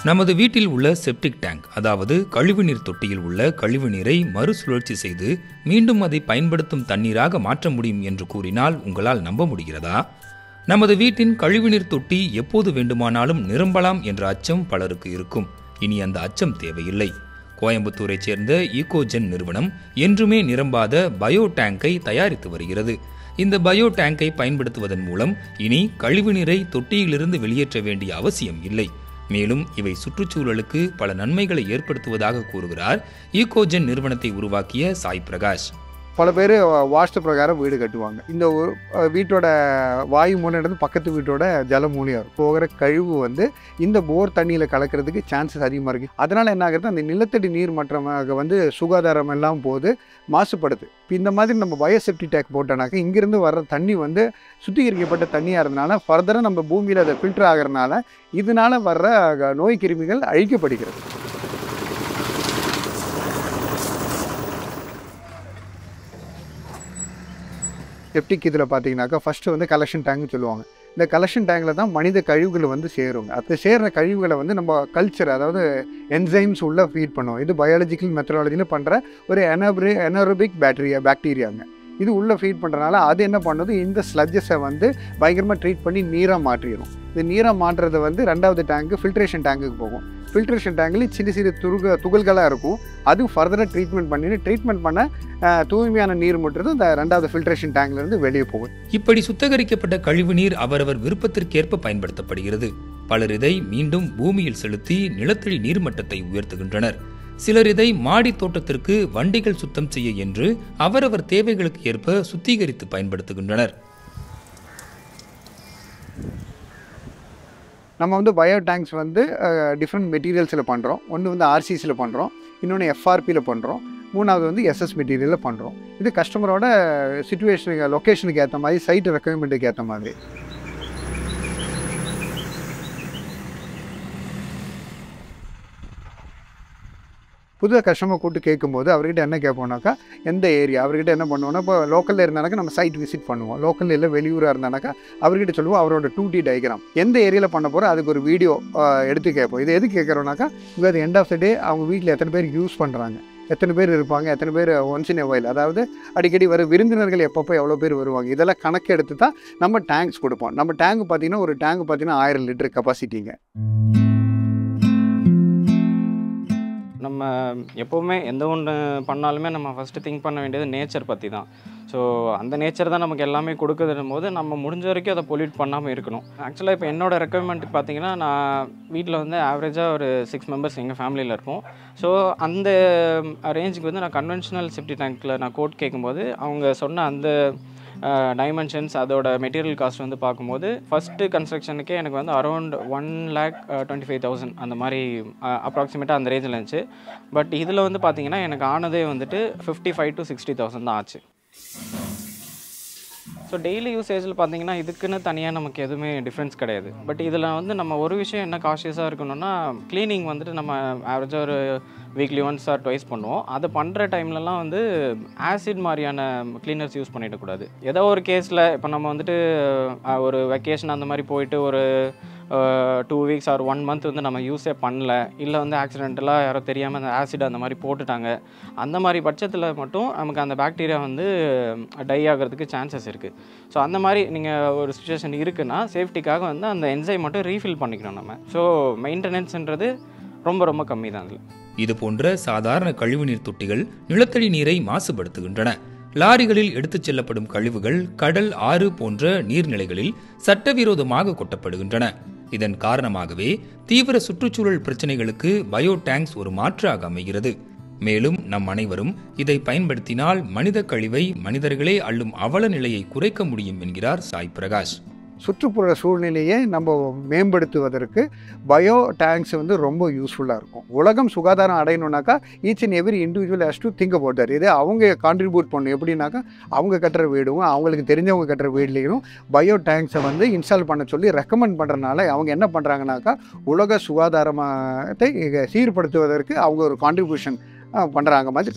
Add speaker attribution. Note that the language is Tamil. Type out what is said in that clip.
Speaker 1: நமது வீட்டில் உள்ள செப்டிக் டேங்க், அதாவது கழிவுநீர் தொட்டியில் உள்ள கழிவுநீரை மறுசுழற்சி செய்து மீண்டும் அதை பயன்படுத்தும் தண்ணீராக மாற்ற முடியும் என்று கூறினால் உங்களால் நம்ப முடிகிறதா? நமது வீட்டின் கழிவுநீர் தொட்டி எப்போது வேண்டுமானாலும் நிரம்பலாம் என்ற அச்சம் பலருக்கு இருக்கும். இனி அந்த அச்சம் தேவையில்லை. கோயம்புத்தூரைச் சேர்ந்த ஈகோஜென் நிறுவனம் என்றுமே நிரம்பாத பயோ டேங்கை தயாரித்து வருகிறது. இந்த பயோ டேங்கை பயன்படுத்துவதன் மூலம் இனி கழிவுநீரை தொட்டியிலிருந்து வெளியேற்ற வேண்டிய அவசியம் இல்லை. மேலும் இவை சுற்றுச்சூழலுக்கு பல நன்மைகளை ஏற்படுத்துவதாக கூறுகிறார் ஈகோஜென் நிறுவனத்தை உருவாக்கிய சாய் பிரகாஷ்.
Speaker 2: பல பேர் வாஸ்து பிரகாரம் வீடு கட்டுவாங்க. இந்த வீட்டோட வாயு மூலம் பக்கத்து வீட்டோட ஜல மூலியம் போகிற கழிவு இந்த போர் தண்ணியில் கலக்கிறதுக்கு சான்சஸ் அதிகமாக இருக்குது. அதனால் என்ன ஆகுறது, அந்த நிலத்தடி நீர் மற்றமாக சுகாதாரம் எல்லாம் போது மாசுபடுது. இப்போ இந்த மாதிரி நம்ம பயோசெப்டி டேங்க் போட்டோனாக்கா இங்கிருந்து வர்ற தண்ணி சுத்திகரிக்கப்பட்ட தண்ணியாக இருந்தனால ஃபர்தராக நம்ம பூமியில் அதை ஃபில்டர் ஆகிறதுனால இதனால் வர்ற நோய் கிருமிகள் அழிக்கப்படுகிறது. செப்டிக் இதில் பார்த்தீங்கன்னாக்கா ஃபஸ்ட்டு கலெக்ஷன் டேங்க்னு சொல்லுவாங்க. இந்த கலெக்ஷன் டேங்கில் தான் மனித கழிவுகள் சேருங்க. அது சேர்கிற கழிவுகளை நம்ம கல்ச்சர், அதாவது என்சைம்ஸ் உள்ள ஃபீட் பண்ணுவோம். இது பயாலஜிக்கல் மெத்தடாலஜியில் பண்ணுற ஒரு எனரோபிக் பாக்டீரியாங்க. இது உள்ளே ஃபீட் பண்ணுறதுனால அது என்ன பண்ணுது, இந்த ஸ்லட்ஜஸை பயங்கரமாக ட்ரீட் பண்ணி நீராக மாற்றிடும். இந்த நீராக மாற்றுறது ரெண்டாவது டேங்க்கு ஃபில்ட்ரேஷன் டேங்குக்கு போகும். ஃபில்ட்ரேஷன் டேங்கில் சின்ன சிறு துகள்களாக இருக்கும். அது ஃபர்தராக ட்ரீட்மெண்ட் பண்ண தூய்மையான நீர் மட்டும் இந்த ரெண்டாவது ஃபில்ட்ரேஷன் டேங்க்லேருந்து வெளியே போகும்.
Speaker 1: இப்படி சுத்திகரிக்கப்பட்ட கழிவு நீர் அவரவர் விருப்பத்திற்கேற்ப பயன்படுத்தப்படுகிறது. பலர் இதை மீண்டும் பூமியில் செலுத்தி நிலத்தடி நீர்மட்டத்தை உயர்த்துகின்றனர். சிலர் இதை மாடி தோட்டத்திற்கு வண்டிகள் சுத்தம் செய்ய என்று அவரவர் தேவைகளுக்கு ஏற்ப சுத்திகரித்து பயன்படுத்துகின்றனர்.
Speaker 2: நம்ம பயோ டேங்க்ஸ் டிஃப்ரெண்ட் மெட்டீரியல்ஸில் பண்ணுறோம். ஒன்று ஆர்சிசியில் பண்ணுறோம், இன்னொன்று எஃப்ஆர்பியில் பண்ணுறோம், மூணாவது எஸ்எஸ் மெட்டீரியலில் பண்ணுறோம். இது கஸ்டமரோட சிச்சுவேஷனுக்கு, லொக்கேஷனுக்கு ஏற்ற மாதிரி, சைட் ரெக்குயர்மெண்ட்டுக்கு ஏற்ற மாதிரி. புது கஸ்டமர் கூப்பிட்டு கேட்கும்போது அவர்கிட்ட என்ன கேட்போம்னாக்கா, எந்த ஏரியா, அவர்கிட்ட என்ன பண்ணுவோம்னா, இப்போ லோக்கலில் இருந்தானாக்கா நம்ம சைட் விசிட் பண்ணுவோம். லோக்கலில் இல்லை வெளியூராக இருந்தானாக்கா அவர்கிட்ட சொல்லுவோம் அவரோட 2D டயக்ராம் எந்த ஏரியாவில் பண்ண போகிறோம், அதுக்கு ஒரு வீடியோ எடுத்து கேட்போம். இது எது கேட்குறோம்னாக்கா, அது எண்ட் ஆஃப் த டே அவங்க வீட்டில் எத்தனை பேர் யூஸ் பண்ணுறாங்க, எத்தனை பேர் இருப்பாங்க, எத்தனை பேர் ஒன்ஸ் இன் எ வைல், அதாவது அடிக்கடி வர விருந்தினர்கள் எப்பப்போ எவ்வளோ பேர் வருவாங்க, இதெல்லாம் கணக்கு எடுத்து தான் நம்ம டேங்க்ஸ் கொடுப்போம். நம்ம டேங்க் பார்த்தீங்கன்னா ஒரு டேங்க் பார்த்தீங்கன்னா 1000 லிட்டர் கெப்பாசிட்டிங்க.
Speaker 3: நம்ம எப்போவுமே எந்த ஒன்று பண்ணாலுமே நம்ம ஃபஸ்ட்டு திங்க் பண்ண வேண்டியது நேச்சர் பற்றி தான். ஸோ அந்த நேச்சர் தான் நமக்கு எல்லாமே கொடுக்குதுன்னும் போது நம்ம முடிஞ்ச வரைக்கும் அதை பொல்யூட் பண்ணாமல் இருக்கணும். ஆக்சுவலாக இப்போ என்னோடய ரெக்குயர்மெண்ட்டுக்கு பார்த்தீங்கன்னா, நான் வீட்டில் ஆவரேஜாக ஒரு 6 மெம்பர்ஸ் எங்கள் ஃபேமிலியில் இருப்போம். ஸோ அந்த ரேஞ்சுக்கு நான் கன்வென்ஷனல் செப்டி டேங்க்கில் நான் கோட் கேட்கும்போது அவங்க சொன்ன அந்த டைமென்ஷன்ஸ், அதோட மெட்டீரியல் காஸ்ட் பார்க்கும்போது ஃபஸ்ட்டு கன்ஸ்ட்ரக்ஷனுக்கே எனக்கு அரௌண்ட் 1,25,000 அந்த மாதிரி அப்ராக்சிமேட்டாக அந்த ரேஞ்சில் இருந்துச்சு. பட் இதில் பார்த்தீங்கன்னா எனக்கு ஆனதே 55,000 to 60,000 தான் ஆச்சு. ஸோ டெய்லி யூசேஜில் பார்த்தீங்கன்னா இதுக்குன்னு தனியாக நமக்கு எதுவுமே டிஃப்ரென்ஸ் கிடையாது. பட் இதில் நம்ம ஒரு விஷயம் என்ன காஷியஸாக இருக்கணும்னா, க்ளீனிங் நம்ம ஆவரேஜாக ஒரு வீக்லி ஒன்ஸ் ஆர் ட்வைஸ் பண்ணுவோம். அதை பண்ணுற டைம்லலாம் ஆசிட் மாதிரியான க்ளீனர்ஸ் யூஸ் பண்ணிடக்கூடாது. ஏதோ ஒரு கேஸில் இப்போ நம்ம ஒரு வெக்கேஷன் அந்த மாதிரி போயிட்டு ஒரு 2 வீக்ஸ் ஆர் 1 மந்த் நம்ம யூஸே பண்ணல, இல்லை ஆக்சிடென்டலாக யாரோ தெரியாமல் அந்த ஆசிட் அந்த மாதிரி போட்டுட்டாங்க, அந்த மாதிரி பட்சத்தில் மட்டும் நமக்கு அந்த பாக்டீரியா டை ஆகிறதுக்கு சான்சஸ் இருக்குது. ஸோ அந்த மாதிரி நீங்கள் ஒரு சுச்சுவேஷன் இருக்குன்னா சேஃப்டிக்காக அந்த என்சைம் மட்டும் ரீஃபில் பண்ணிக்கணும் நம்ம. ஸோ மெயின்டெனன்ஸ்ன்றது ரொம்ப ரொம்ப கம்மி தான். அதில்
Speaker 1: இது போன்ற சாதாரண கழிவுநீர் தொட்டிகள் நிலத்தடி நீரை மாசுபடுத்துகின்றன. லாரிகளில் எடுத்துச் செல்லப்படும் கழிவுகள் கடல், ஆறு போன்ற நீர்நிலைகளில் சட்டவிரோதமாக கொட்டப்படுகின்றன. இதன் காரணமாகவே தீவிர சுற்றுச்சூழல் பிரச்சனைகளுக்கு பயோ டேங்க்ஸ் ஒரு மாற்றாக அமைகிறது. மேலும் நம் அனைவரும் இதை பயன்படுத்தினால் மனித கழிவை மனிதர்களே அள்ளும் அவல நிலையை குறைக்க முடியும் என்கிறார் சாய் பிரகாஷ்.
Speaker 2: சுற்றுப்புற சூழ்நிலையை நம்ம மேம்படுத்துவதற்கு பயோ டேங்க்ஸ் ரொம்ப யூஸ்ஃபுல்லாக இருக்கும். உலகம் சுகாதாரம் அடையணுன்னாக்கா each and every individual has to think about that. இதே அவங்க கான்ட்ரிபியூட் பண்ணணும். எப்படின்னாக்கா அவங்க கட்டுற வீடும், அவங்களுக்கு தெரிஞ்சவங்க கட்டுற வீட்லேயும் பயோ டேங்க்ஸை இன்ஸ்டால் பண்ண சொல்லி ரெக்கமெண்ட் பண்ணுறதுனால அவங்க என்ன பண்ணுறாங்கனாக்கா, உலக சுகாதாரத்தை சீர்படுத்துவதற்கு அவங்க ஒரு கான்ட்ரிபியூஷன் பண்ணுறாங்க மாதிரி.